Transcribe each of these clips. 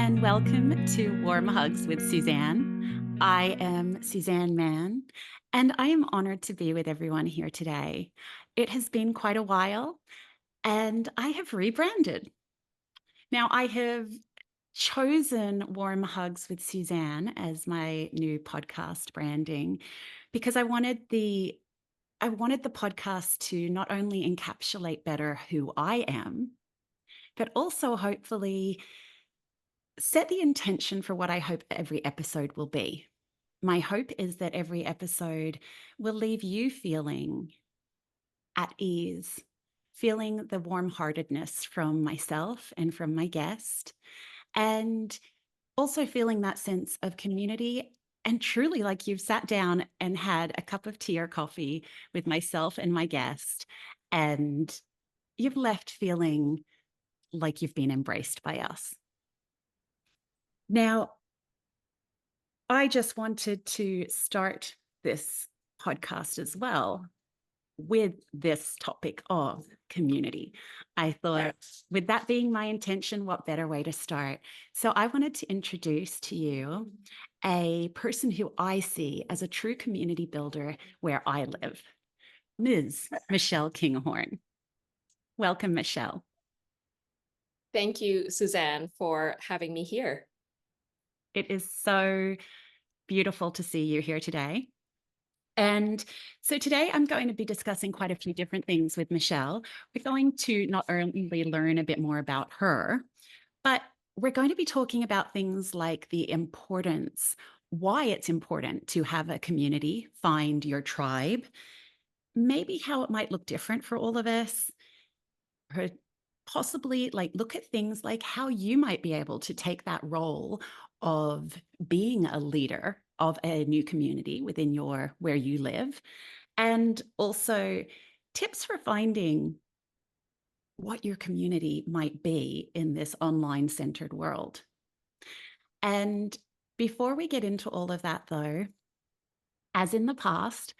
and welcome to Warm Hugs with Suzanne. I am Suzanne Mann, and I am honored to be with everyone here today. It has been quite a while, and I have rebranded. Now, I have chosen Warm Hugs with Suzanne as my new podcast branding because I wanted the podcast to not only encapsulate better who I am, but also hopefully set the intention for what I hope every episode will be. My hope is that every episode will leave you feeling at ease, feeling the warm heartedness from myself and from my guest, and also feeling that sense of community. And truly, like you've sat down and had a cup of tea or coffee with myself and my guest, and you've left feeling like you've been embraced by us. Now, I just wanted to start this podcast as well with this topic of community. I thought, with that being my intention, what better way to start? So, I wanted to introduce to you a person who I see as a true community builder where I live, Ms. Michelle Kinghorn. Welcome, Michelle. Thank you, Suzanne, for having me here. It is so beautiful to see you here today. And so today I'm going to be discussing quite a few different things with Michelle. We're going to not only learn a bit more about her, but we're going to be talking about things like the importance, why it's important to have a community, find your tribe, maybe how it might look different for all of us, or possibly like look at things like how you might be able to take that role of being a leader of a new community within your where you live, and also tips for finding what your community might be in this online centered world. And before we get into all of that, though, as in the past,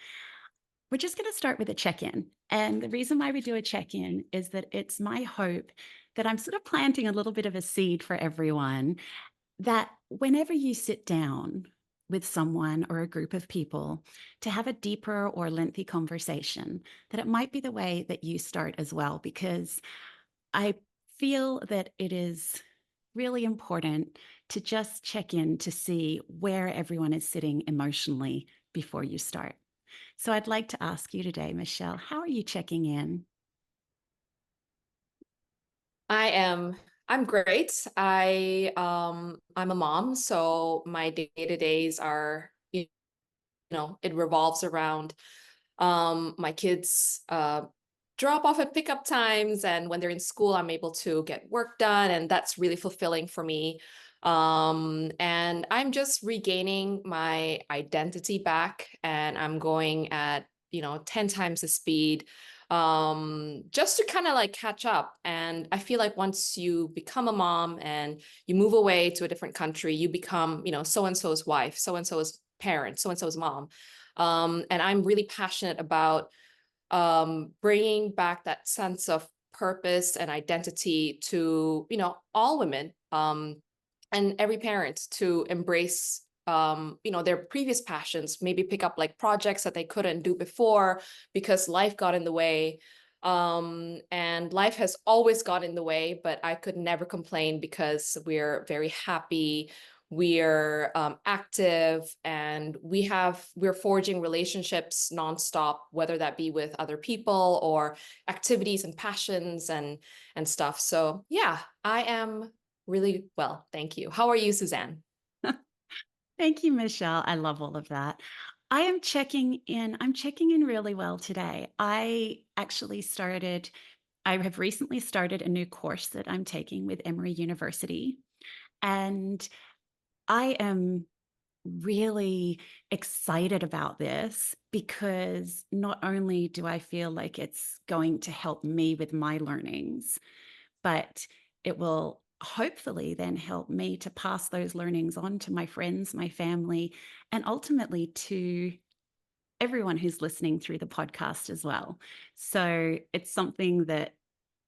we're just going to start with a check in. And the reason why we do a check in is that it's my hope that I'm sort of planting a little bit of a seed for everyone that whenever you sit down with someone or a group of people to have a deeper or lengthy conversation, that it might be the way that you start as well, because I feel that it is really important to just check in to see where everyone is sitting emotionally before you start. So I'd like to ask you today, Michelle, how are you checking in? I'm great. I'm a mom, so my day-to-days are, it revolves around my kids drop off at pickup times, and when they're in school, I'm able to get work done, and that's really fulfilling for me. And I'm just regaining my identity back, and I'm going at 10 times the speed, just to kind of like catch up. And I feel like once you become a mom and you move away to a different country, you become, so and so's wife, so and so's parent, so and so's mom. And I'm really passionate about bringing back that sense of purpose and identity to, all women, and every parent to embrace, their previous passions, maybe pick up like projects that they couldn't do before because life got in the way. And life has always got in the way, but I could never complain because we're very happy, we're active, and we're forging relationships nonstop, whether that be with other people or activities and passions and stuff. So yeah, I am really well, thank you. How are you, Suzanne? Thank you, Michelle. I love all of that. I am checking in. I'm checking in really well today. I have recently started a new course that I'm taking with Emory University. And I am really excited about this because not only do I feel like it's going to help me with my learnings, but it will hopefully then help me to pass those learnings on to my friends, my family, and ultimately to everyone who's listening through the podcast as well. So it's something that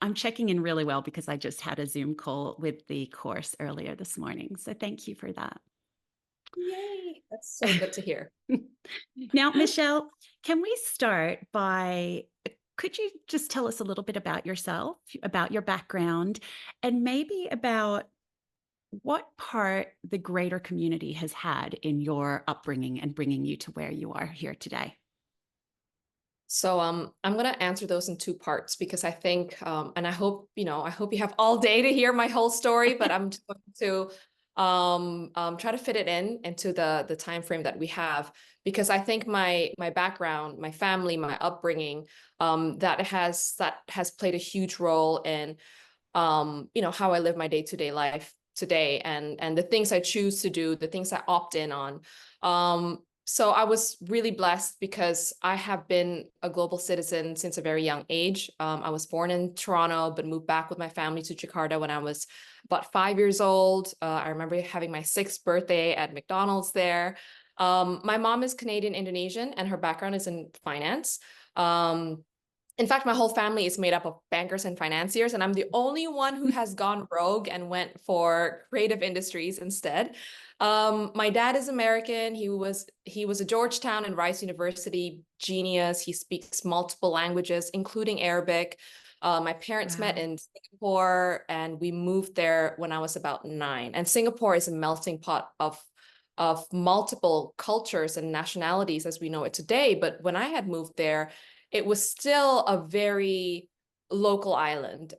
I'm checking in really well because I just had a Zoom call with the course earlier this morning. So thank you for that. Yay, that's so good to hear. Now, Michelle, can we start by could you just tell us a little bit about yourself, about your background, and maybe about what part the greater community has had in your upbringing and bringing you to where you are here today? So I'm gonna answer those in two parts because I think and I hope I hope you have all day to hear my whole story, but I'm just going to try to fit it in into the time frame that we have because I think my background, my family, my upbringing that has played a huge role in how I live my day-to-day life today and the things I choose to do, the things I opt in on. So I was really blessed because I have been a global citizen since a very young age. I was born in Toronto, but moved back with my family to Jakarta when I was about 5 years old. I remember having my sixth birthday at McDonald's there. My mom is Canadian Indonesian, and her background is in finance. Um, in fact, my whole family is made up of bankers and financiers, and I'm the only one who has gone rogue and went for creative industries instead. My dad is American. He was a Georgetown and Rice University genius. He speaks multiple languages, including Arabic. My parents met Wow. in Singapore, and we moved there when I was about 9. And Singapore is a melting pot of multiple cultures and nationalities as we know it today. But when I had moved there, it was still a very local island.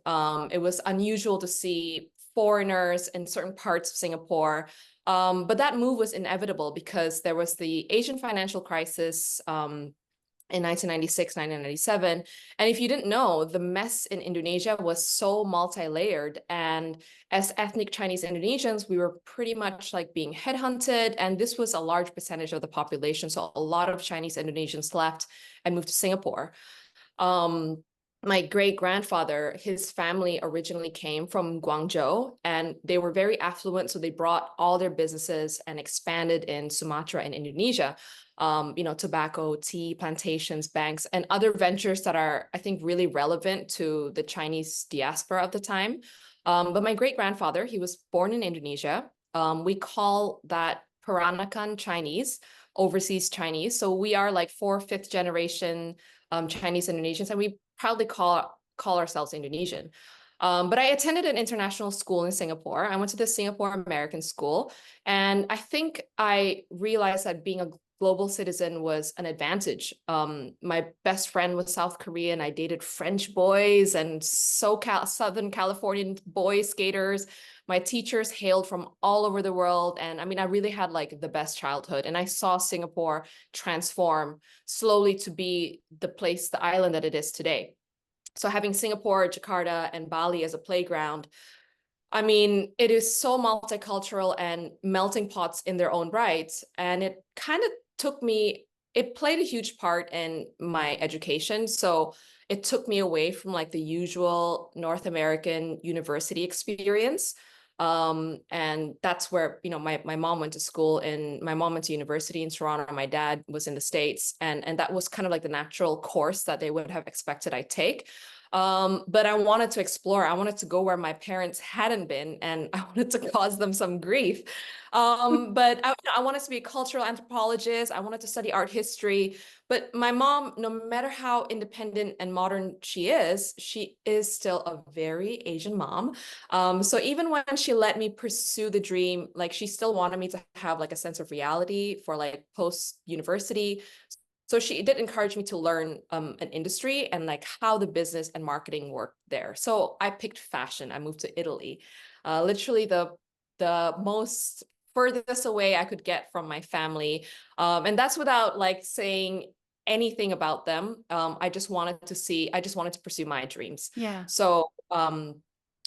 It was unusual to see foreigners in certain parts of Singapore. But that move was inevitable because there was the Asian financial crisis in 1996, 1997. And if you didn't know, the mess in Indonesia was so multi-layered. And as ethnic Chinese Indonesians, we were pretty much like being headhunted. And this was a large percentage of the population. So a lot of Chinese Indonesians left and moved to Singapore. Um, my great grandfather, his family originally came from Guangzhou and they were very affluent. So they brought all their businesses and expanded in Sumatra and Indonesia. Tobacco, tea, plantations, banks, and other ventures that are, I think, really relevant to the Chinese diaspora of the time. But my great grandfather, he was born in Indonesia. We call that Peranakan Chinese, overseas Chinese. So we are like fourth, fifth generation Chinese Indonesians, and we proudly call ourselves Indonesian. But I attended an international school in Singapore. I went to the Singapore American School, and I think I realized that being a global citizen was an advantage. My best friend was South Korean. I dated French boys and SoCal, Southern Californian boy skaters. My teachers hailed from all over the world. And I mean, I really had like the best childhood. And I saw Singapore transform slowly to be the place, the island that it is today. So having Singapore, Jakarta, and Bali as a playground, I mean, it is so multicultural and melting pots in their own right. And it kind of took me, it played a huge part in my education. So it took me away from like the usual North American university experience. And that's where, my mom went to school and my mom went to university in Toronto. My dad was in the States. And that was kind of like the natural course that they would have expected I take. But I wanted to explore. I wanted to go where my parents hadn't been, and I wanted to cause them some grief. But I wanted to be a cultural anthropologist. I wanted to study art history. But my mom, no matter how independent and modern she is still a very Asian mom. So even when she let me pursue the dream, like she still wanted me to have like a sense of reality for like post university. So she did encourage me to learn an industry and like how the business and marketing worked there. So I picked fashion. I moved to Italy, literally the most furthest away I could get from my family, and that's without like saying anything about them. I just wanted to see. I just wanted to pursue my dreams. Yeah. So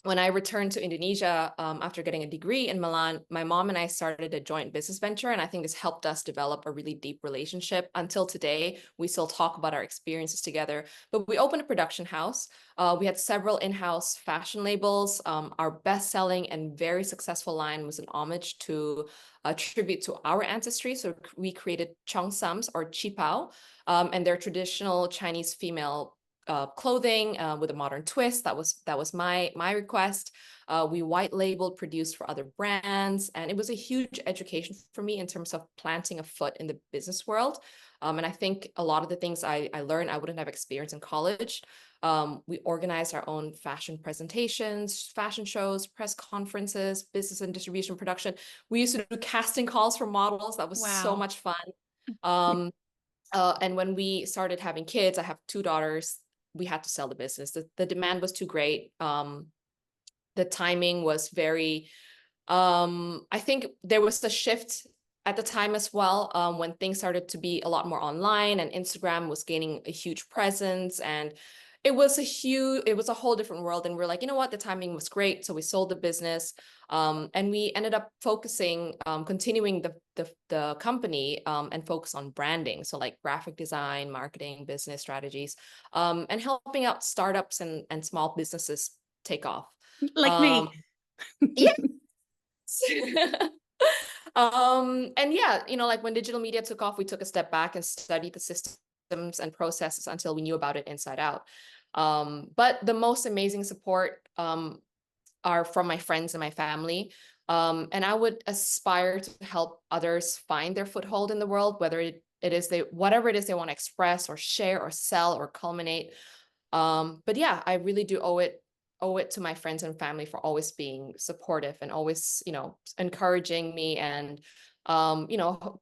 when I returned to Indonesia after getting a degree in Milan, my mom and I started a joint business venture. And I think this helped us develop a really deep relationship. Until today, we still talk about our experiences together. But we opened a production house. We had several in-house fashion labels. Our best-selling and very successful line was an homage to a tribute to our ancestry. So we created cheongsams or qipao, and they're traditional Chinese female clothing with a modern twist. That was my request. We white labeled, produced for other brands, and it was a huge education for me in terms of planting a foot in the business world. And I think a lot of the things I learned I wouldn't have experienced in college. We organized our own fashion presentations, fashion shows, press conferences, business and distribution production. We used to do casting calls for models. That was so Wow. much fun. Um, and when we started having kids, I have two daughters. We had to sell the business. The demand was too great. The timing was very I think there was a shift at the time as well, when things started to be a lot more online and Instagram was gaining a huge presence, and it was a whole different world. And we're like, you know what, the timing was great. So we sold the business, and we ended up focusing, continuing the company, and focus on branding. So like graphic design, marketing, business strategies, and helping out startups and small businesses take off. Like Um, me. yes. And yeah, like when digital media took off, we took a step back and studied the systems and processes until we knew about it inside out. But the most amazing support are from my friends and my family. And I would aspire to help others find their foothold in the world, whether it is whatever it is they want to express or share or sell or culminate. But yeah, I really do owe it to my friends and family for always being supportive and always, encouraging me and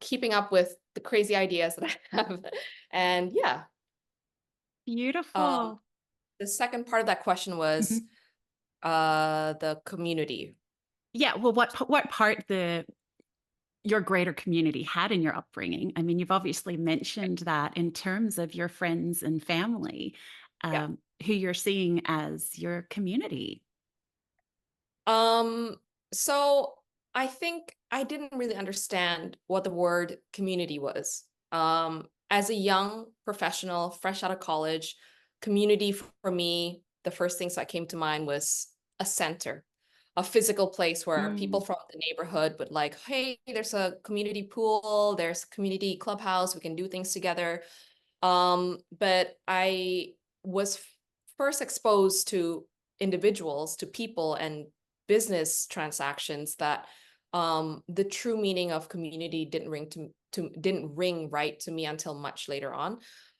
keeping up with the crazy ideas that I have. And yeah, um, Beautiful. the second part of that question was Mhm. the community. Yeah, well, what part your greater community had in your upbringing? I mean, you've obviously mentioned that in terms of your friends and family, Yeah. who you're seeing as your community. Um, so I think I didn't really understand what the word community was. As a young professional, fresh out of college, community for me, the first things that came to mind was a center, a physical place where people Mm, from the neighborhood would like, hey, there's a community pool, there's a community clubhouse, we can do things together. But I was first exposed to individuals, to people and business transactions that the true meaning of community didn't ring right to me until much later on.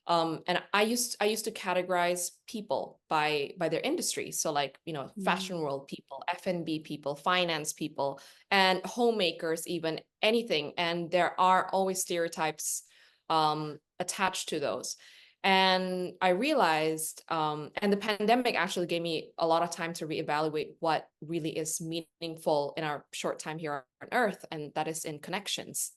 And I used to categorize people by their industry. So like, fashion mm, world people, F&B people, finance people, and homemakers, even anything. And there are always stereotypes attached to those. And I realized, and the pandemic actually gave me a lot of time to reevaluate what really is meaningful in our short time here on Earth, and that is in connections.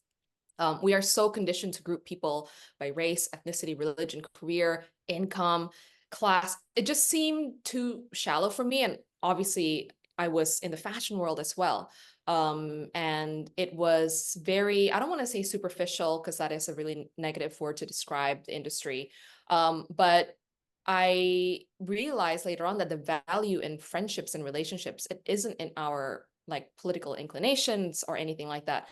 We are so conditioned to group people by race, ethnicity, religion, career, income, class. It just seemed too shallow for me. And obviously, I was in the fashion world as well. And it was very, I don't want to say superficial because that is a really negative word to describe the industry. But I realized later on that the value in friendships and relationships, it isn't in our like political inclinations or anything like that,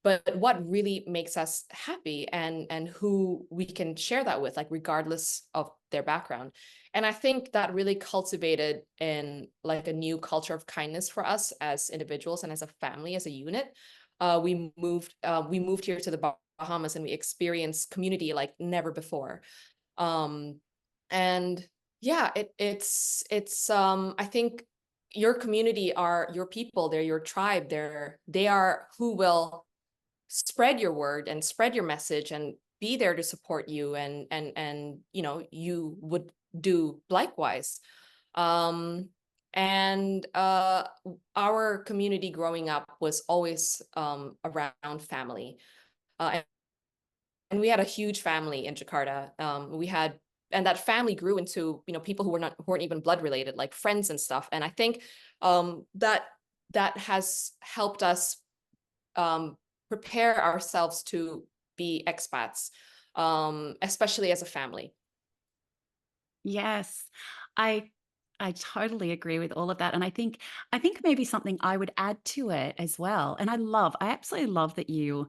but what really makes us happy and who we can share that with, like regardless of their background. And I think that really cultivated in like a new culture of kindness for us as individuals and as a family, as a unit. We moved here to the Bahamas and we experienced community like never before. um and yeah, it's I think your community are your people, they're your tribe, they are who will spread your word and spread your message and be there to support you, and you would do likewise. um and our community growing up was always around family, and we had a huge family in Jakarta. And that family grew into people who weren't even blood related, like friends and stuff. And I think that has helped us um, prepare ourselves to be expats, especially as a family. yes, I I totally agree with all of that, and I think maybe something I would add to it as well. And I absolutely love that you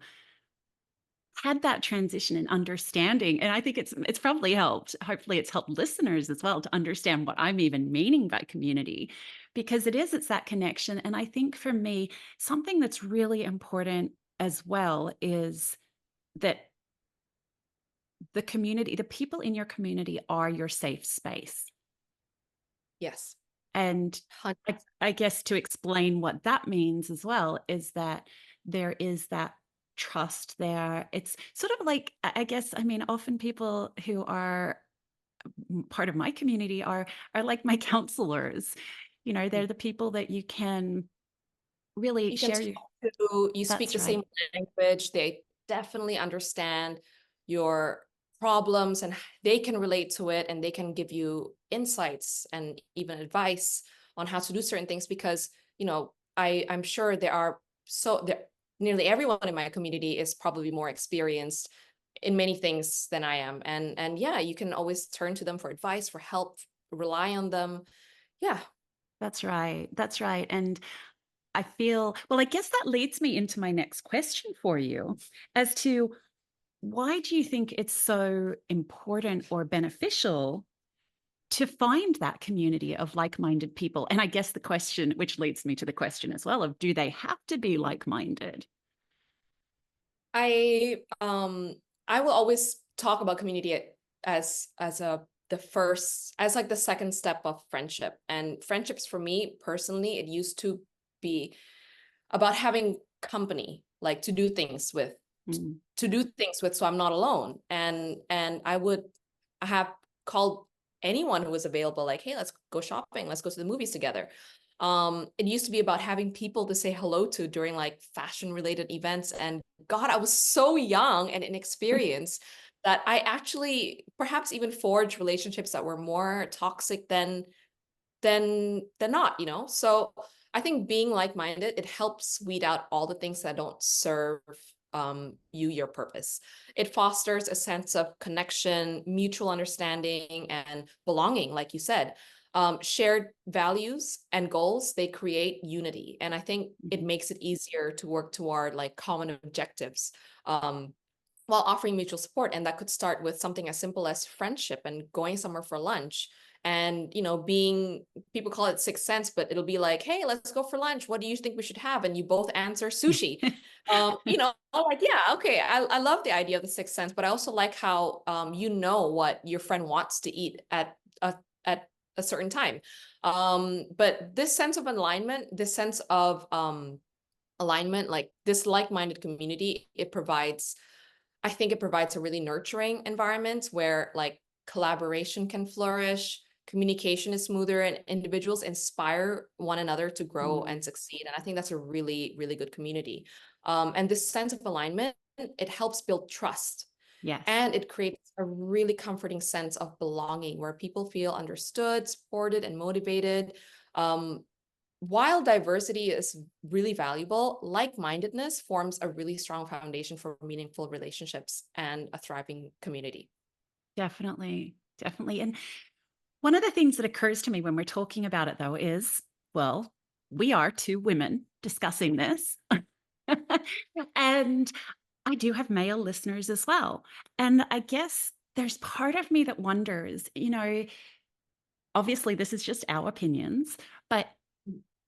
had that transition in understanding, and I think it's probably helped. Hopefully, it's helped listeners as well to understand what I'm even meaning by community, because it's that connection. And I think for me, something that's really important as well is that the people in your community are your safe space. Yes. And I guess to explain what that means as well is that there is that trust there. It's sort of like, I guess, I mean, often people who are part of my community are like my counselors. You know, 100%. they're the people that you can really You can share your talk to, you speak that's the same right. language, they definitely understand your problems and they can relate to it and they can give you insights and even advice on how to do certain things because, I'm sure there nearly everyone in my community is probably more experienced in many things than I am. And yeah, you can always turn to them for advice, for help, rely on them. Yeah. That's right. That's right. And I feel, well, I guess that leads me into my next question for you as to why do you think it's so important or beneficial to find that community of like-minded people? And I guess the question, which leads me to the question as well, of do they have to be like-minded? I will always talk about community as like the second step of friendship. And friendships for me personally, it used to be about having company, like Mm, to do things with so I'm not alone. And I would have called anyone who was available, like, hey, let's go shopping, let's go to the movies together. It used to be about having people to say hello to during like fashion related events. And God, I was so young and inexperienced that I actually perhaps even forged relationships that were more toxic than not, So I think being like-minded, it helps weed out all the things that don't serve you your purpose. It fosters a sense of connection, mutual understanding, and belonging, like you said. Shared values and goals, they create unity. And I think it mhm. makes it easier to work toward like common objectives. While offering mutual support. And that could start with something as simple as friendship and going somewhere for lunch. And, being, people call it sixth sense, but it'll be like, hey, let's go for lunch. What do you think we should have? And you both answer sushi. I'm like, yeah, okay. I love the idea of the sixth sense, but I also like how you know what your friend wants to eat at a certain time. But this sense of alignment, this sense of alignment, like this like-minded community, I think it provides a really nurturing environment where like collaboration can flourish, communication is smoother, and individuals inspire one another to grow Mm, and succeed. And I think that's a really, really good community. And this sense of alignment, it helps build trust yes, and it creates a really comforting sense of belonging where people feel understood, supported, and motivated. Um, while diversity is really valuable, like-mindedness forms a really strong foundation for meaningful relationships and a thriving community. definitely. Definitely. And one of the things that occurs to me when we're talking about it, though, is well, we are two women discussing this. And I do have male listeners as well. And I guess there's part of me that wonders, obviously, this is just our opinions, but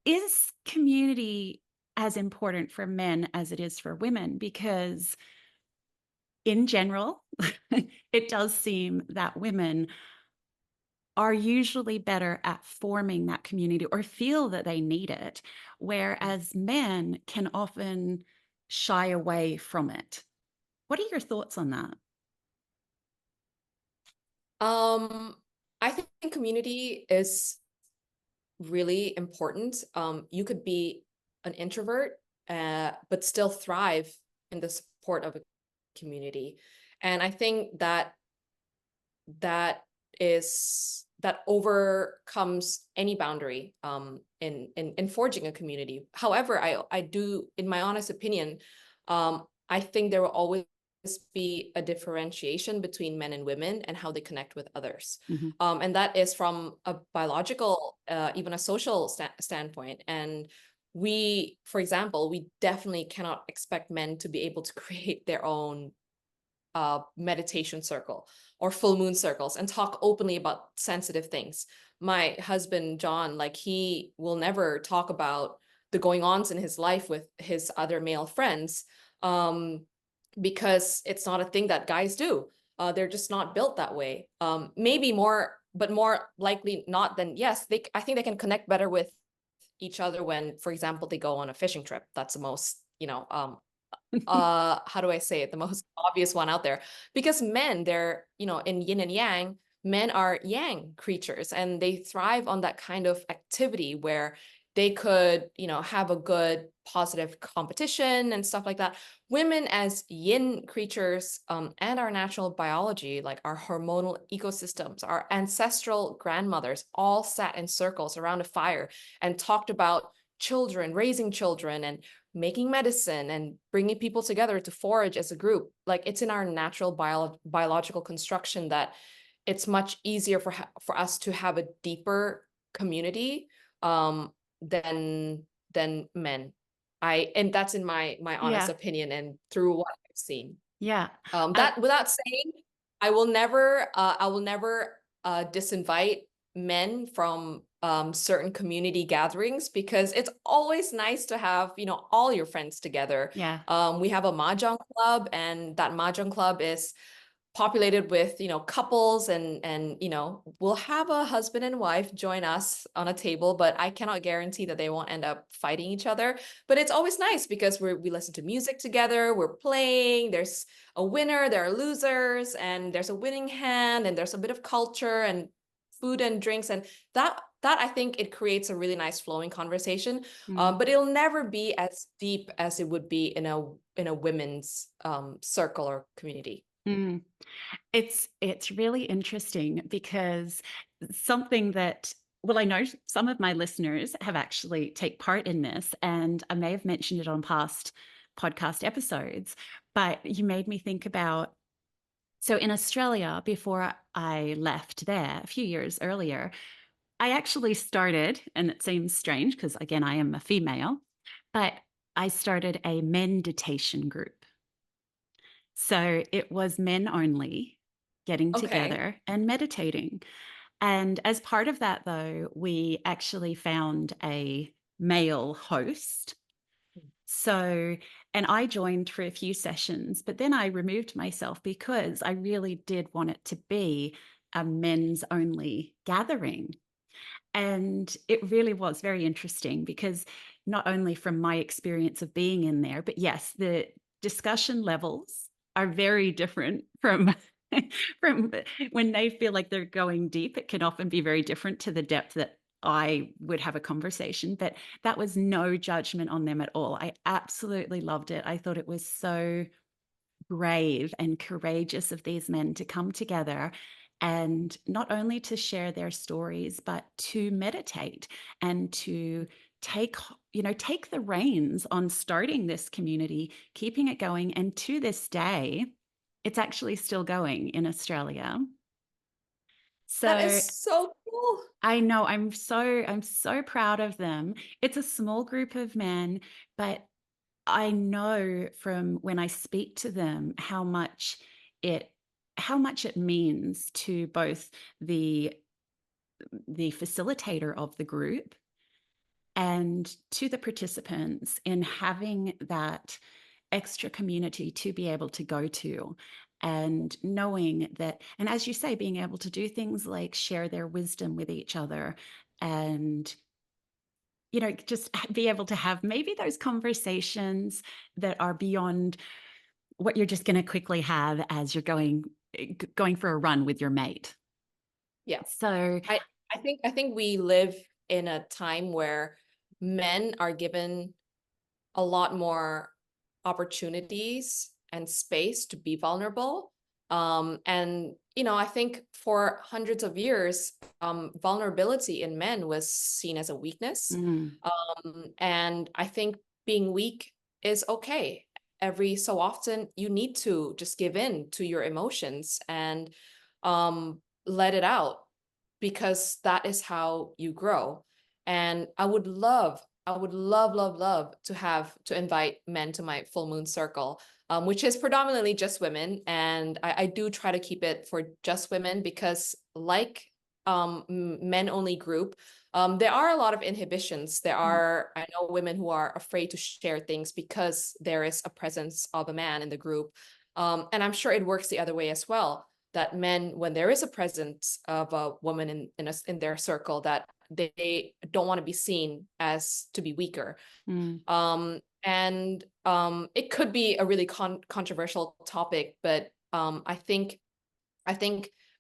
is community as important for men as it is for women? Because in general, it does seem that women are usually better at forming that community or feel that they need it, whereas men can often shy away from it. What are your thoughts on that? Um, I think community is really important. You could be an introvert, but still thrive in the support of a community. And I think that that overcomes any boundary in forging a community. However, I do, in my honest opinion, I think there will always be a differentiation between men and women and how they connect with others. Mhm. And that is from a biological, even a social standpoint. And for example, we definitely cannot expect men to be able to create their own meditation circle or full moon circles and talk openly about sensitive things. My husband, John, like he will never talk about the going ons in his life with his other male friends, um, because it's not a thing that guys do. They're just not built that way. Maybe more, but more likely not than yes. I think they can connect better with each other when, for example, they go on a fishing trip. That's the most, how do I say it, the most obvious one out there, because men, they're, in yin and yang. Men are yang creatures and they thrive on that kind of activity where they could, have a good positive competition and stuff like that. Women as yin creatures, and our natural biology, like our hormonal ecosystems, our ancestral grandmothers all sat in circles around a fire and talked about children, raising children, and making medicine and bringing people together to forage as a group. Like it's in our natural biological construction that it's much easier for us to have a deeper community, um, than men. And that's in my honest Yeah. opinion and through what I've seen. Yeah. Uh, That without saying, I will never disinvite men from certain community gatherings because it's always nice to have, all your friends together. yeah. We have a mahjong club, and that mahjong club is populated with, couples, and we'll have a husband and wife join us on a table, but I cannot guarantee that they won't end up fighting each other. But it's always nice because we listen to music together, we're playing, there's a winner, there are losers, and there's a winning hand, and there's a bit of culture and food and drinks, and that I think it creates a really nice flowing conversation. Mm, But it'll never be as deep as it would be in a women's circle or community. mm. It's really interesting because something that well, I know some of my listeners have actually take part in this, and I may have mentioned it on past podcast episodes, but you made me think about so in Australia, before I left there a few years earlier, I actually started, and it seems strange because again, I am a female, but I started a meditation group. So it was men only getting Okay. together and meditating. And as part of that, though, we actually found a male host. So, and I joined for a few sessions, but then I removed myself because I really did want it to be a men's only gathering. And it really was very interesting because not only from my experience of being in there, but yes, the discussion levels are very different from from when they feel like they're going deep. It can often be very different to the depth that I would have a conversation, but that was no judgment on them at all. I absolutely loved it. I thought it was so brave and courageous of these men to come together and not only to share their stories but to meditate and to take the reins on starting this community, keeping it going, and to this day it's actually still going in Australia. That is So so cool. I know I'm so proud of them. It's a small group of men, but I know from when I speak to them it how much it means to both the the facilitator of the group and to the participants in having that extra community to be able to go to, and knowing that, and as you say, being able to do things like share their wisdom with each other, and just be able to have maybe those conversations that are beyond what you're just going to quickly have as you're going for a run with your mate. Yeah. So I I think we live in a time where men are given a lot more opportunities and space to be vulnerable. And I think for hundreds of years, vulnerability in men was seen as a weakness. mm, And I think being weak is okay. Every so often, you need to just give in to your emotions and let it out, because that is how you grow. And I would love, love to invite men to my full moon circle. which is predominantly just women. And I do try to keep it for just women because, like men only group, there are a lot of inhibitions. Mm, I know women who are afraid to share things because there is a presence of a man in the group. And I'm sure it works the other way as well, that men, when there is a presence of a woman in their circle, that they don't want to be seen as to be weaker. mm, And it could be a really controversial topic, but I think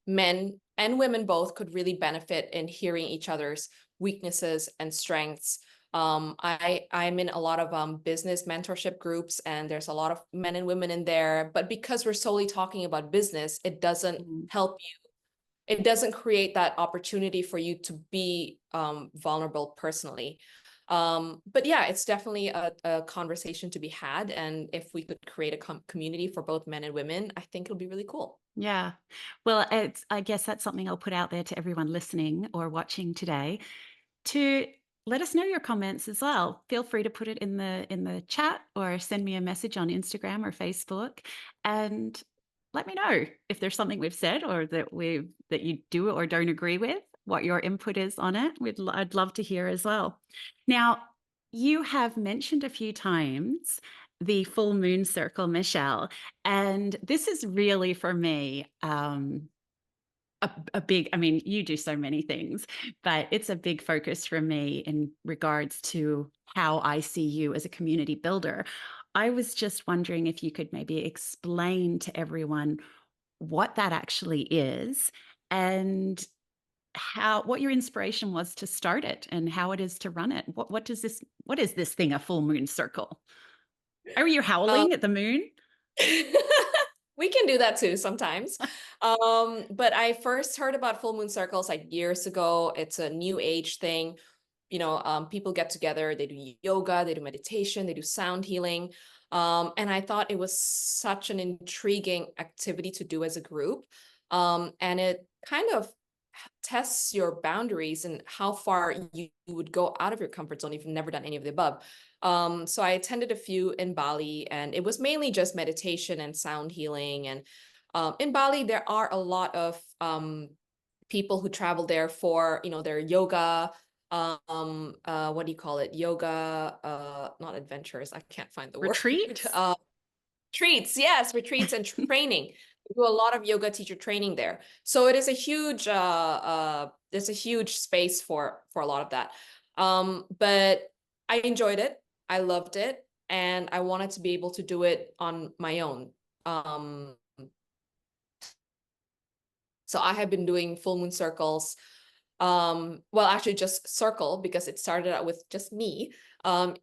men and women both could really benefit in hearing each other's weaknesses and strengths. I'm in a lot of business mentorship groups, and there's a lot of men and women in there. But because we're solely talking about business, it doesn't mm. help you. It doesn't create that opportunity for you to be vulnerable personally. But yeah, it's definitely a conversation to be had. And if we could create a community for both men and women, I think it'll be really cool. Yeah. Well, I guess that's something I'll put out there to everyone listening or watching today, to let us know your comments as well. Feel free to put it in the chat or send me a message on Instagram or Facebook, and let me know if there's something we've said or that you do or don't agree with, what your input is on it. I'd love to hear as well. Now, you have mentioned a few times the full moon circle, Michelle, and this is really for me a big, I mean, you do so many things, but it's a big focus for me in regards to how I see you as a community builder. I was just wondering if you could maybe explain to everyone what that actually is, and how, what your inspiration was to start it and how it is to run it. What is this thing, a full moon circle? Are you Um, howling at the moon? we can do that too sometimes. But I first heard about full moon circles like years ago. It's a new age thing. People get together, they do yoga, they do meditation, they do sound healing. And I thought it was such an intriguing activity to do as a group. And it kind of tests your boundaries and how far you would go out of your comfort zone if you've never done any of the above. So I attended a few in Bali, and it was mainly just meditation and sound healing. And in Bali, there are a lot of people who travel there for, their yoga. What do you call it? Yoga, not adventures. I can't find the word. Retreats? Retreats, yes, retreats and training. We do a lot of yoga teacher training there. So it is a huge there's a huge space for a lot of that. But I enjoyed it. I loved it, and I wanted to be able to do it on my own. Um, so I have been doing full moon circles. Well, actually just circle, because it started out with just me.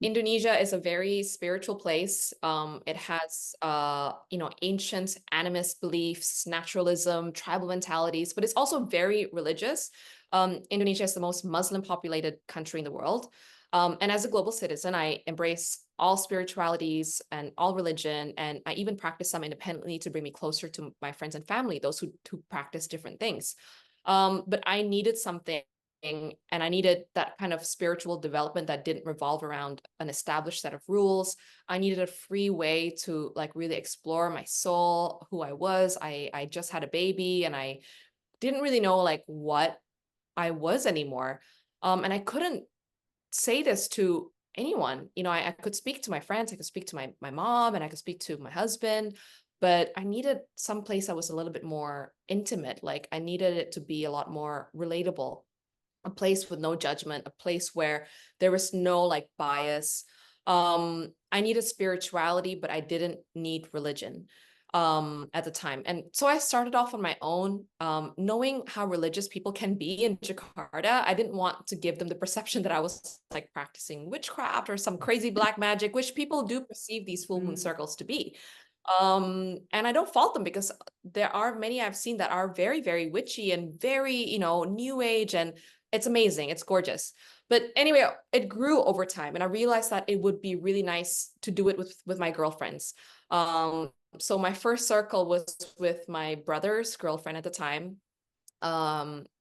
Indonesia is a very spiritual place. It has ancient animist beliefs, naturalism, tribal mentalities, but it's also very religious. Indonesia is the most Muslim populated country in the world. And as a global citizen, I embrace all spiritualities and all religion, and I even practice some independently to bring me closer to my friends and family, those who practice different things. But I needed something, and I needed that kind of spiritual development that didn't revolve around an established set of rules. I needed a free way to like really explore my soul, who I was. I just had a baby, and I didn't really know like what I was anymore. And I couldn't say this to anyone. I could speak to my friends, I could speak to my mom, and I could speak to my husband, but I needed some place that was a little bit more intimate. Like I needed it to be a lot more relatable, a place with no judgment, a place where there was no like bias. I needed spirituality, but I didn't need religion at the time. And so I started off on my own, knowing how religious people can be in Jakarta. I didn't want to give them the perception that I was like practicing witchcraft or some crazy black magic, which people do perceive these full moon Mm, circles to be. And I don't fault them, because there are many I've seen that are very, very witchy and very, new age, and it's amazing. It's gorgeous. But anyway, it grew over time, and I realized that it would be really nice to do it with my girlfriends. So my first circle was with my brother's girlfriend at the time.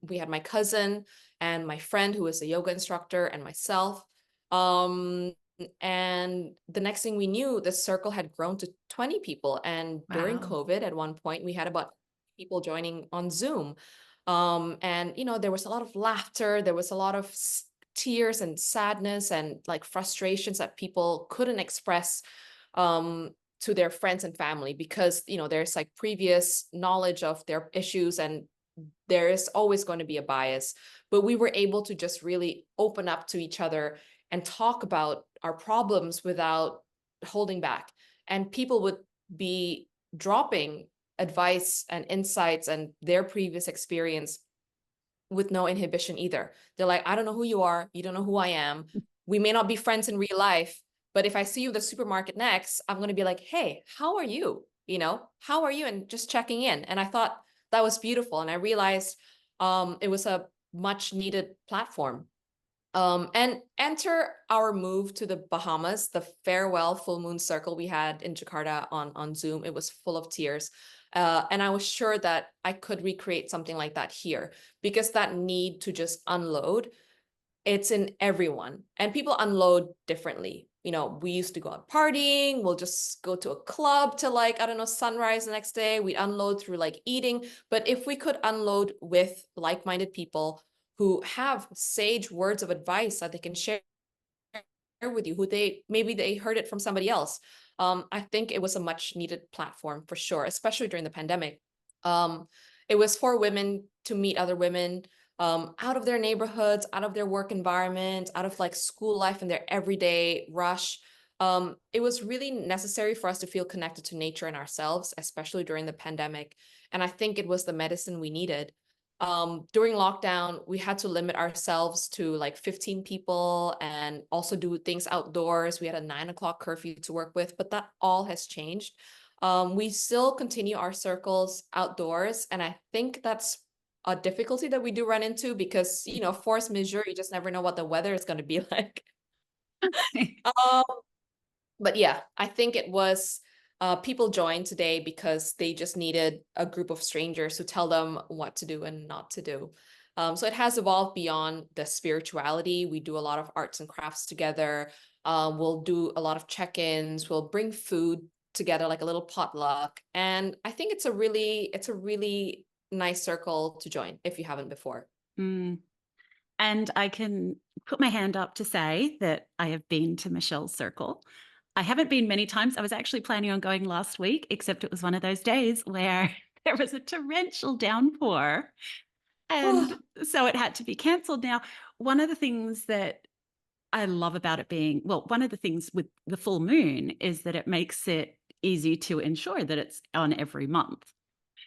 We had my cousin and my friend who was a yoga instructor and myself. and the next thing we knew, the circle had grown to 20 people. And during Wow. COVID, at one point, we had about people joining on Zoom. And there was a lot of laughter, there was a lot of tears and sadness and like frustrations that people couldn't express um, to their friends and family because there's like previous knowledge of their issues, and there is always going to be a bias. But we were able to just really open up to each other and talk about our problems without holding back. And people would be dropping advice and insights and their previous experience with no inhibition either. They're like, I don't know who you are. You don't know who I am. We may not be friends in real life, but if I see you at the supermarket next, I'm going to be like, hey, how are you? How are you? And just checking in. And I thought that was beautiful. And I realized it was a much needed platform. And enter our move to the Bahamas, the farewell full moon circle we had in Jakarta on Zoom. It was full of tears. And I was sure that I could recreate something like that here because that need to just unload, it's in everyone. And people unload differently. We used to go out partying, we'll just go to a club to like, I don't know, sunrise the next day. We unload through like eating. But if we could unload with like-minded people who have sage words of advice that they can share with you, who maybe they heard it from somebody else. I think it was a much needed platform for sure, especially during the pandemic. Um, it was for women to meet other women out of their neighborhoods, out of their work environment, out of like school life and their everyday rush. It was really necessary for us to feel connected to nature and ourselves, especially during the pandemic. And I think it was the medicine we needed. During lockdown, we had to limit ourselves to like 15 people and also do things outdoors. We had a 9 o'clock curfew to work with, but that all has changed. We still continue our circles outdoors, and I think that's a difficulty that we do run into because, force majeure, you just never know what the weather is going to be like. Um, but yeah, I think it was people joined today because they just needed a group of strangers to tell them what to do and not to do. So it has evolved beyond the spirituality. We do a lot of arts and crafts together. We'll do a lot of check-ins. We'll bring food together, like a little potluck. And I think it's a really nice circle to join if you haven't before. Mm. And I can put my hand up to say that I have been to Michelle's Circle. I haven't been many times. I was actually planning on going last week, except it was one of those days where there was a torrential downpour. And so it had to be cancelled. Now, one of the things that I love about it being, well, one of the things with the full moon is that it makes it easy to ensure that it's on every month.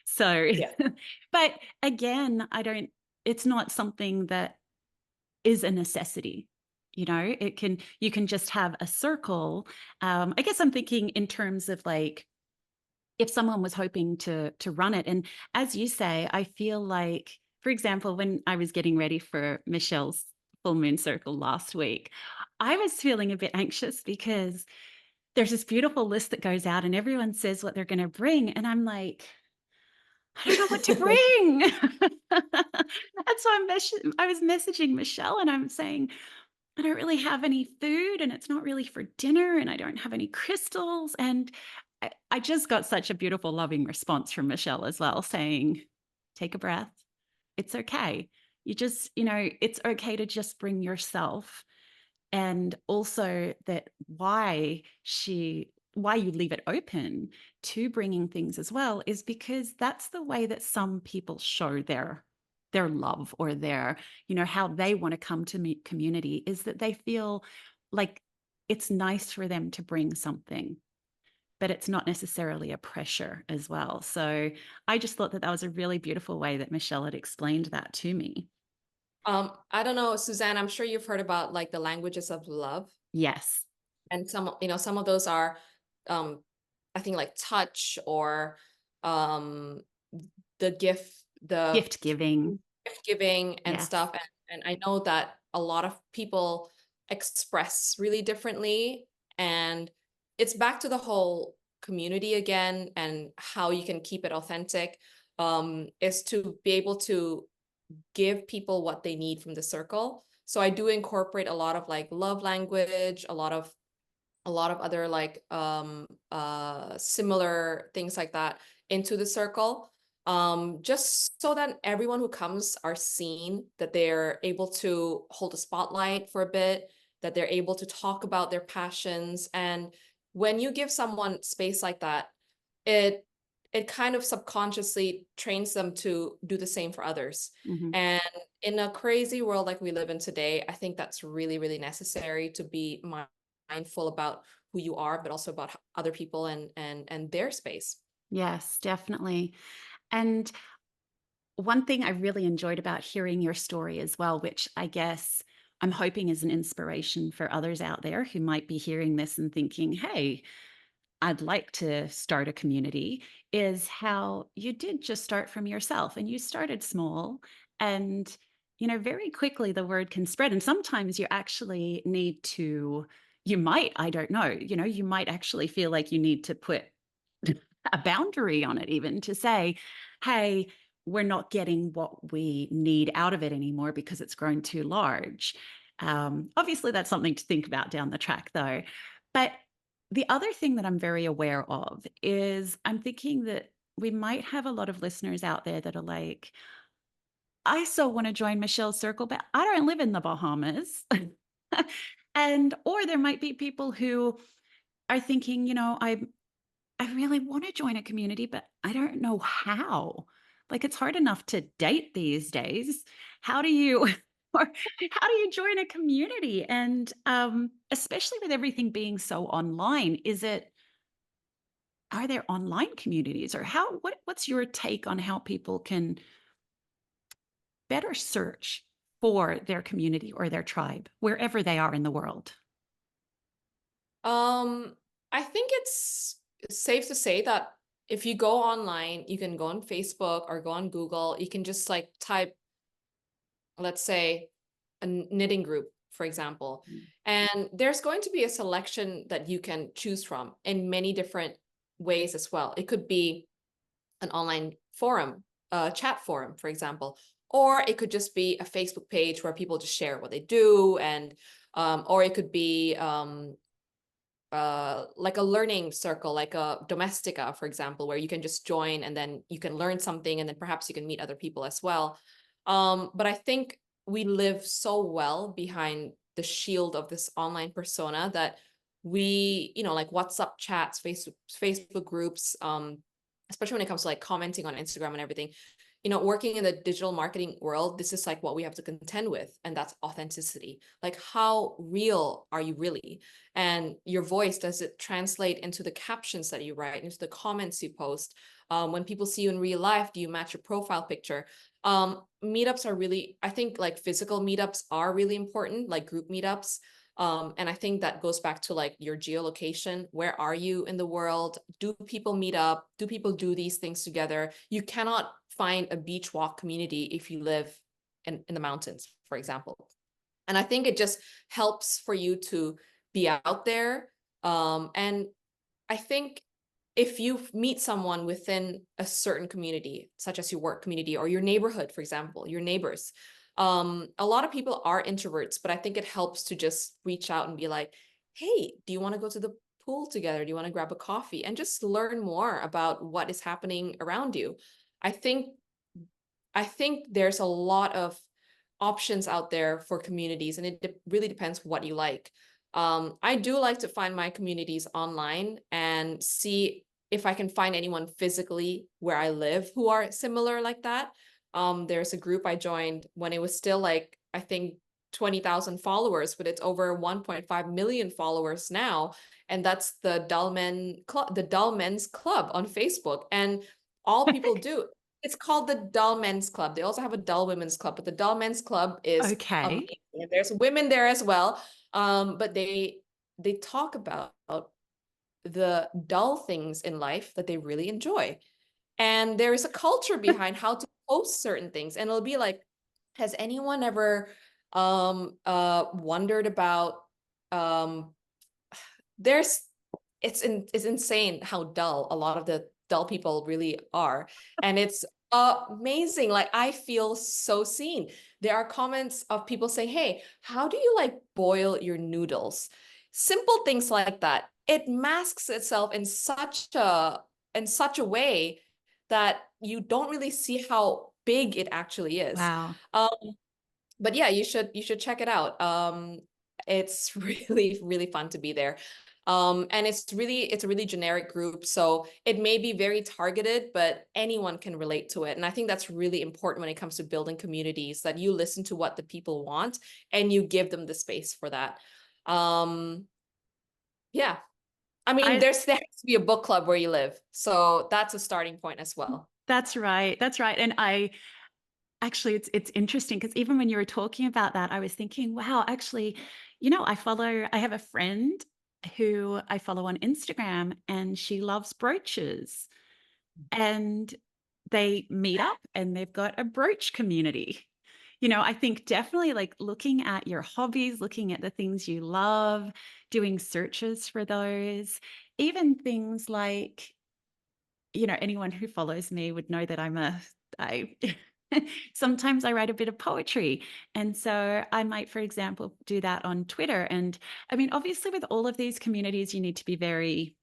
So, Yeah. but again, it's not something that is a necessity. You can just have a circle. I guess I'm thinking in terms of like if someone was hoping to run it. And as you say, I feel like, for example, when I was getting ready for Michelle's full moon circle last week, I was feeling a bit anxious because there's this beautiful list that goes out and everyone says what they're going to bring. And I'm like, I don't know what to bring. And so I was messaging Michelle and I'm saying, I don't really have any food and it's not really for dinner and I don't have any crystals. And I just got such a beautiful, loving response from Michelle as well, saying, take a breath. It's okay. It's okay to just bring yourself. And also that why you leave it open to bringing things as well is because that's the way that some people show their love or how they want to come to meet community is that they feel like it's nice for them to bring something, but it's not necessarily a pressure as well. So I just thought that that was a really beautiful way that Michelle had explained that to me. I don't know, Suzanne, I'm sure you've heard about like the languages of love. Yes. And some of those are um I think like touch or um the Gift giving. gift giving and Yes. stuff. And I know that a lot of people express really differently, and it's back to the whole community again and how you can keep it authentic, is to be able to give people what they need from the circle. So I do incorporate a lot of like love language, a lot of a lot of other like similar things like that into the circle, just so that everyone who comes are seen, that they're able to hold a spotlight for a bit, that they're able to talk about their passions. And when you give someone space like that, it it kind of subconsciously trains them to do the same for others. Mhm. And in a crazy world like we live in today, I think that's really, really necessary to be mindful about who you are, but also about other people and their space. Yes, definitely. And one thing I really enjoyed about hearing your story as well, which I guess I'm hoping is an inspiration for others out there who might be hearing this and thinking, hey, I'd like to start a community, is how you did just start from yourself and you started small. And, very quickly the word can spread. And sometimes you actually need to, I don't know, you might actually feel like you need to put a boundary on it, even to say, hey, we're not getting what we need out of it anymore because it's grown too large. Obviously, that's something to think about down the track, though. But the other thing that I'm very aware of is I'm thinking that we might have a lot of listeners out there that are like, I so want to join Michelle's circle, but I don't live in the Bahamas. And, or there might be people who are thinking, I really want to join a community, but I don't know how. Like it's hard enough to date these days. How do you or how do you join a community? And especially with everything being so online, are there online communities or what's your take on how people can better search for their community or their tribe wherever they are in the world? Um, I think it's safe to say that if you go online, you can go on Facebook or go on Google, you can just like type, let's say, a knitting group, for example. Mm. And there's going to be a selection that you can choose from in many different ways as well. It could be an online forum, a chat forum, for example, or it could just be a Facebook page where people just share what they do, and or it could be like a learning circle, like a domestica, for example, where you can just join and then you can learn something and then perhaps you can meet other people as well. But I think we live so well behind the shield of this online persona that we, like WhatsApp chats, Facebook groups, especially when it comes to like commenting on Instagram and everything, working in the digital marketing world, this is like what we have to contend with, and that's authenticity. Like, how real are you really? And your voice, does it translate into the captions that you write, into the comments you post? When people see you in real life, do you match your profile picture? Meetups are really, I think like physical meetups are really important, like group meetups. And I think that goes back to like your geolocation. Where are you in the world? Do people meet up? Do people do these things together? You cannot find a beach walk community if you live in the mountains, for example. And I think it just helps for you to be out there. And I think if you meet someone within a certain community, such as your work community or your neighborhood, for example, your neighbors, a lot of people are introverts, but I think it helps to just reach out and be like, hey, do you want to go to the pool together? Do you want to grab a coffee and just learn more about what is happening around you? I think I think there's a lot of options out there for communities, and it really depends what you like. I do like to find my communities online and see if I can find anyone physically where I live who are similar like that. There's a group I joined when it was still like, I think, 20,000 followers, but it's over 1.5 million followers now. And that's the the Dull Men's Club on Facebook. And all people do, it's called the Dull Men's Club. They also have a Dull Women's Club, but the Dull Men's Club is Okay. amazing. And there's women there as well. But they talk about the dull things in life that they really enjoy. And there is a culture behind how to post certain things. And it'll be like, has anyone ever wondered about um there's it's insane how dull a lot of the dull people really are, and it's amazing. Like, I feel so seen. There are comments of people saying, hey, how do you like boil your noodles? simple things like that, it masks itself in such a way that you don't really see how big it actually is. Wow. Um, but yeah, you should check it out. It's really, really fun to be there. And it's a really generic group. So it may be very targeted, but anyone can relate to it. And I think that's really important when it comes to building communities, that you listen to what the people want and you give them the space for that. Um, yeah. I mean, I there has to be a book club where you live. So that's a starting point as well. That's right. That's right. And I actually it's interesting because even when you were talking about that, I was thinking, wow, actually, I have a friend who I follow on Instagram and she loves brooches. And they meet up and they've got a brooch community. I think definitely like looking at your hobbies, looking at the things you love, doing searches for those, even things like, anyone who follows me would know that I sometimes I write a bit of poetry. And so I might, for example, do that on Twitter. And I mean, obviously, with all of these communities, you need to be very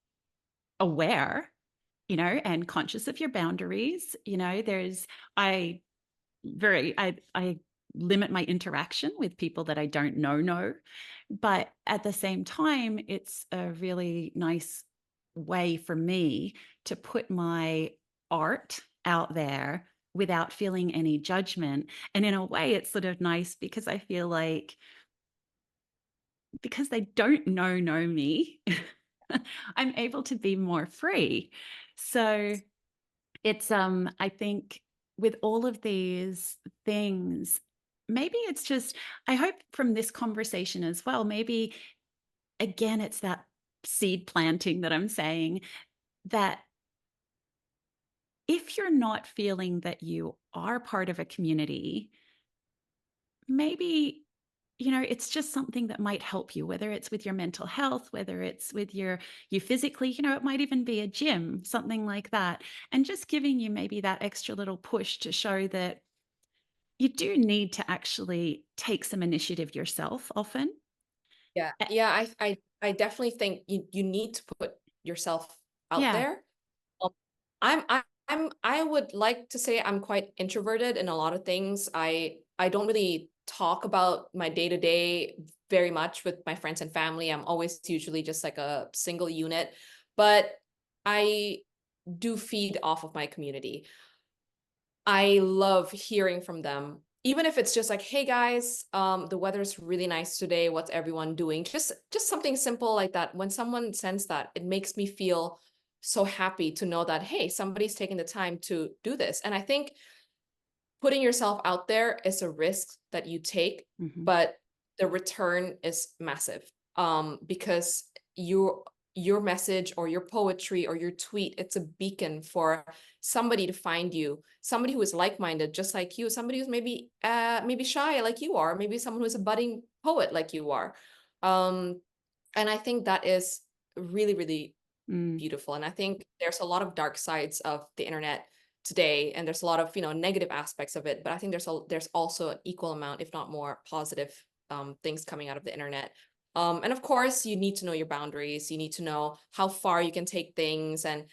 aware, and conscious of your boundaries. I I limit my interaction with people that I don't know. But at the same time, it's a really nice way for me to put my art out there without feeling any judgment. And in a way, it's sort of nice because I feel like because they don't know me, I'm able to be more free. So I think with all of these things, maybe it's just, I hope from this conversation as well, maybe again, it's that seed planting that I'm saying that if you're not feeling that you are part of a community, maybe it's just something that might help you, whether it's with your mental health, whether it's with you physically, it might even be a gym, something like that. And just giving you maybe that extra little push to show that you do need to actually take some initiative yourself often. Yeah. Eh, Yeah, I definitely think you need to put yourself out yeah, there. Um, I would like to say I'm quite introverted in a lot of things. I don't really talk about my day-to-day very much with my friends and family. I'm always usually just like a single unit, but I do feed off of my community. I love hearing from them. Even if it's just like, hey guys, the weather's really nice today. What's everyone doing? Just something simple like that. When someone sends that, it makes me feel so happy to know that, hey, somebody's taking the time to do this. And I think putting yourself out there is a risk that you take, mhm, but the return is massive. Because your message or your poetry or your tweet, it's a beacon for somebody to find you, somebody who is like-minded, just like you, somebody who's maybe shy like you are, maybe someone who's a budding poet like you are. Um, and I think that is really, really mm, beautiful. And I think there's a lot of dark sides of the internet today, and there's a lot of negative aspects of it. But I think there's also an equal amount, if not more, positive things coming out of the internet. And of course, you need to know your boundaries. You need to know how far you can take things, and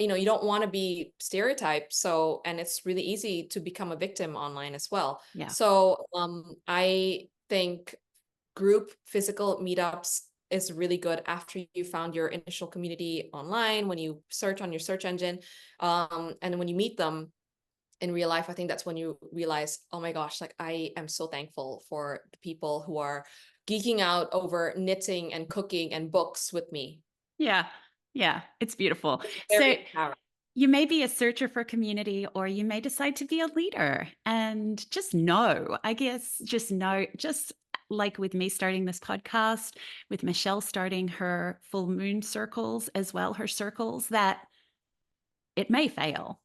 you don't want to be stereotyped. So, and it's really easy to become a victim online as well. yeah, So, I think group physical meetups is really good after you found your initial community online, when you search on your search engine, and when you meet them in real life. I think that's when you realize, oh my gosh, like I am so thankful for the people who are geeking out over knitting and cooking and books with me. yeah, yeah. It's beautiful. So Very empowering. you may be a searcher for community, or you may decide to be a leader. And just know, I guess, just know, just like with me starting this podcast, with Michelle starting her full moon circles as well, her circles, that it may fail,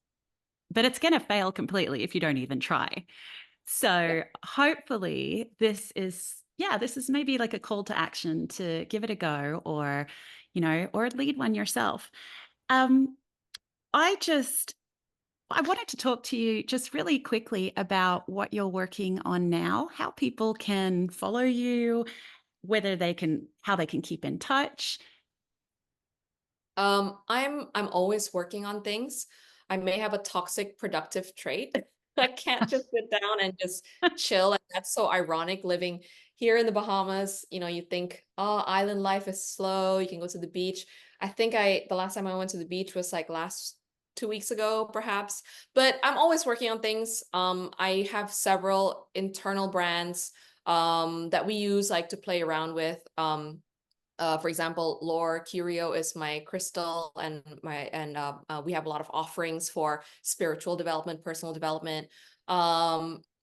but it's going to fail completely if you don't even try. Yeah. So hopefully this is maybe like a call to action to give it a go, or lead one yourself. Um, I just I wanted to talk to you just really quickly about what you're working on now, how people can follow you, whether they can, how they can keep in touch. I'm always working on things. I may have a toxic productive trait. I can't just sit down and just chill. And that's so ironic living here in the Bahamas. You know, you think, oh, island life is slow. You can go to the beach. I think the last time I went to the beach was like last 2 weeks ago, perhaps. But I'm always working on things. I have several internal brands that we use like to play around with. For example, Lore Curio is my crystal, and we have a lot of offerings for spiritual development, personal development.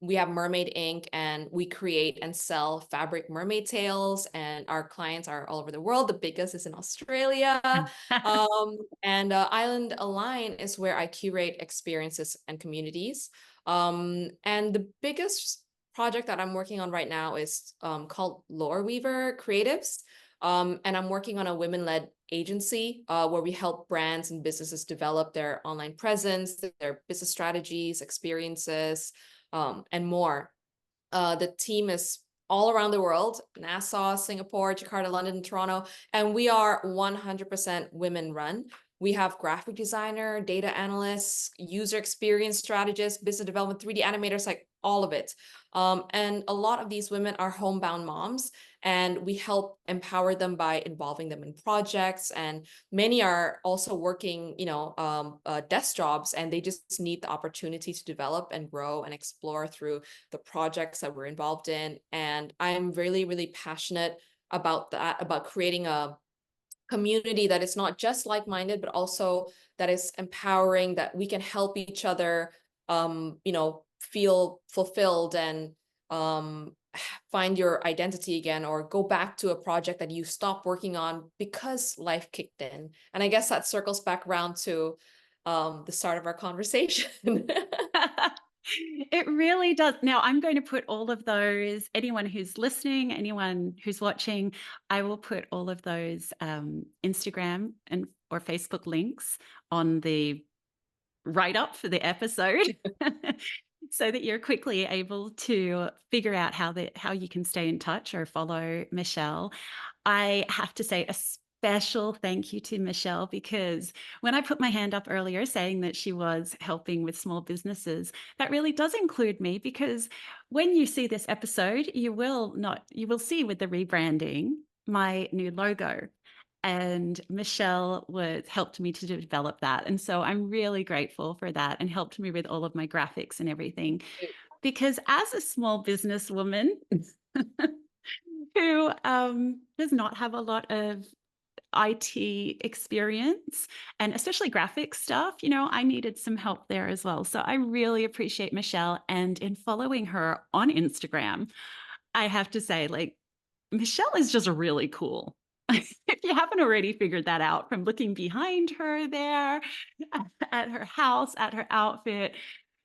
We have Mermaid Ink, and we create and sell fabric mermaid tails, and our clients are all over the world. The biggest is in Australia. And Island Align is where I curate experiences and communities. And the biggest project that I'm working on right now is called Lore Weaver Creatives. And I'm working on a women-led agency where we help brands and businesses develop their online presence, their business strategies, experiences, and more. The team is all around the world: Nassau, Singapore, Jakarta, London, Toronto, and we are 100% women run. We have graphic designer, data analysts, user experience strategists, business development, 3D animators, like all of it. And a lot of these women are homebound moms, and we help empower them by involving them in projects. And many are also working, desk jobs, and they just need the opportunity to develop and grow and explore through the projects that we're involved in. And I'm really, really passionate about that, about creating a community that is not just like-minded, but also that is empowering, that we can help each other, feel fulfilled and find your identity again, or go back to a project that you stopped working on because life kicked in. And I guess that circles back around to the start of our conversation. It really does. Now, I'm going to put all of those, anyone who's listening, anyone who's watching, I will put all of those Instagram and or Facebook links on the write up for the episode so that you're quickly able to figure out how you can stay in touch or follow Michelle. I have to say a special thank you to Michelle, because when I put my hand up earlier saying that she was helping with small businesses, that really does include me, because when you see this episode, you will see with the rebranding my new logo. And Michelle helped me to develop that. And so I'm really grateful for that, and helped me with all of my graphics and everything. Because as a small business woman who does not have a lot of IT experience, and especially graphic stuff, I needed some help there as well. So I really appreciate Michelle. And in following her on Instagram, I have to say, like, Michelle is just really cool. If you haven't already figured that out from looking behind her there at her house, at her outfit,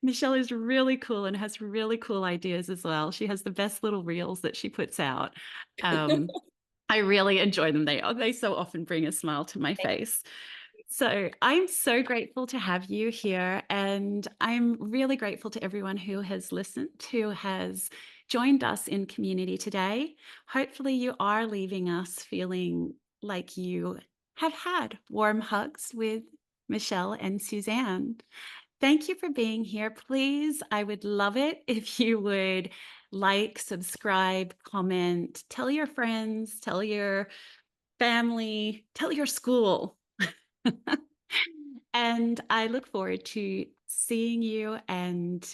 Michelle is really cool and has really cool ideas as well. She has the best little reels that she puts out. I really enjoy them. They so often bring a smile to my face. So I'm so grateful to have you here. And I'm really grateful to everyone who has listened, who has joined us in community today. Hopefully, you are leaving us feeling like you have had warm hugs with Michelle and Suzanne. Thank you for being here. Please, I would love it if you would like, subscribe, comment, tell your friends, tell your family, tell your school. And I look forward to seeing you and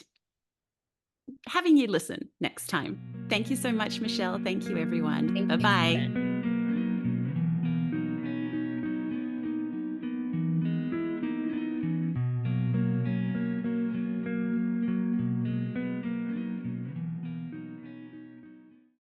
having you listen next time. Thank you so much, Michelle. Thank you, everyone. Thank Bye you, bye. Suzanne.